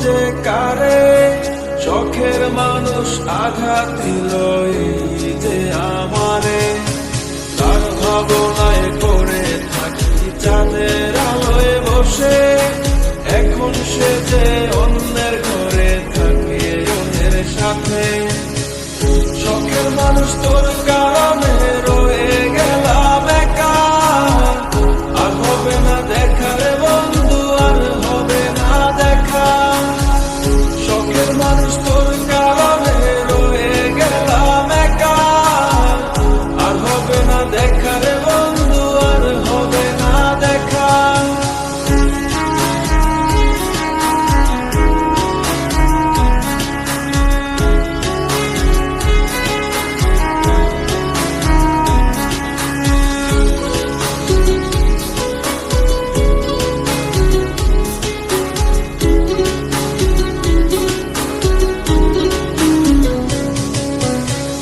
যে কারে, শখের মানুষ আঘাত দিল এই যে আমারে। তার ভাবনায় করে থাকি চাঁদের আলোয় বসে, এখন সে যে অন্যের ঘরে থাকে অন্যের সাথে। শখের মানুষ তোর কারণে রয়ে গেলাম একা, আর হবে না দেখা রে বন্ধু, আর হবে না দেখা। শখের মানুষ তোর কারণে রয়ে গেলাম একা, আর হবে না দেখা রে বন্ধু, আর হবে না দেখা।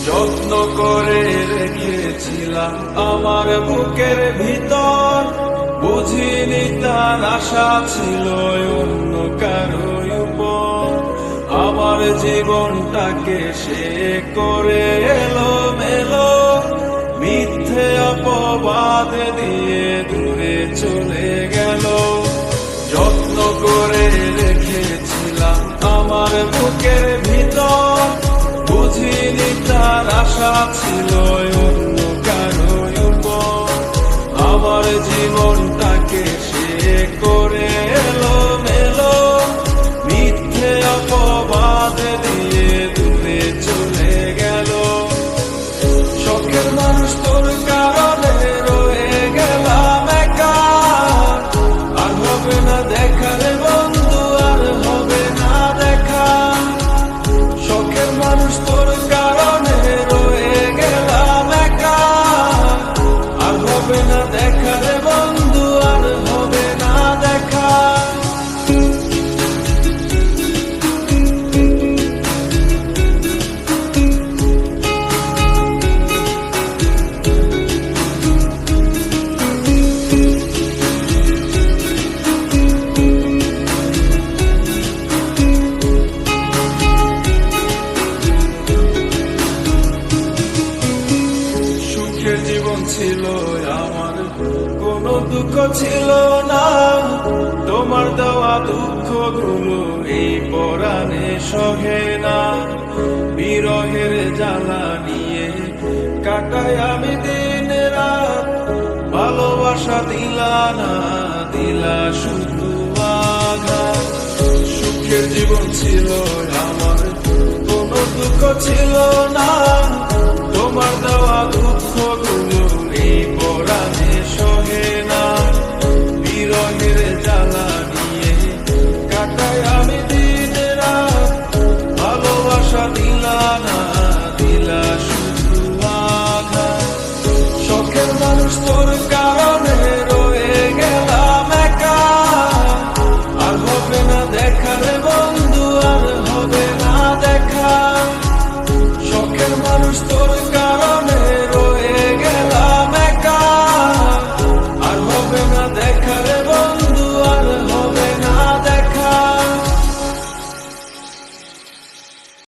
যত্ন করে রেখেছিলাম আমার বুকের ভিতর, বুঝিনি তার আশা ছিল অন্য কারো উপর। আমার জীবনটাকে সে করে এলো মেলো, মিথ্যে অপবাদ দিয়ে দূরে চলে গেল। যত্ন করে রেখেছিলাম আমার বুকের ভিতর, বুঝিনি তার আশা ছিল অন্য কারো উপর। আমার জীবনটাকে সে করে এলো মেলো, মিথ্যে অপবাদ দিয়ে দূরে চলে গেল। শখের মানুষ তোর কারণে রয়ে গেলাম একা, আর হবে না দেখা রে বন্ধু, আর হবে না দেখা। শখের মানুষ তোর কারণে রয়ে গেলাম একা, আর হবে না দেখা রে বন্ধু, আর হবে না দেখা। সুখের জীবন ছিল আমার, কোনো দুঃখ ছিল না। তোমার দেওয়া দুঃখ গুলো এই পরাণে সহে না। বিরহের জ্বালা নিয়ে কাটাই আমি দিন রাত, ভালোবাসা দিলা না, দিলা শুধু আঘাত। সুখের জীবন ছিল আমার, কোনো দুঃখ ছিল না। তোমার দেওয়া দুঃখ গুলো এই পরাণে সহে না। বিরহের জ্বালা নিয়ে কাটাই আমি দিন রাত, ভালোবাসা দিলা না, দিলা শুধু আঘাত। শখের মানুষ তোর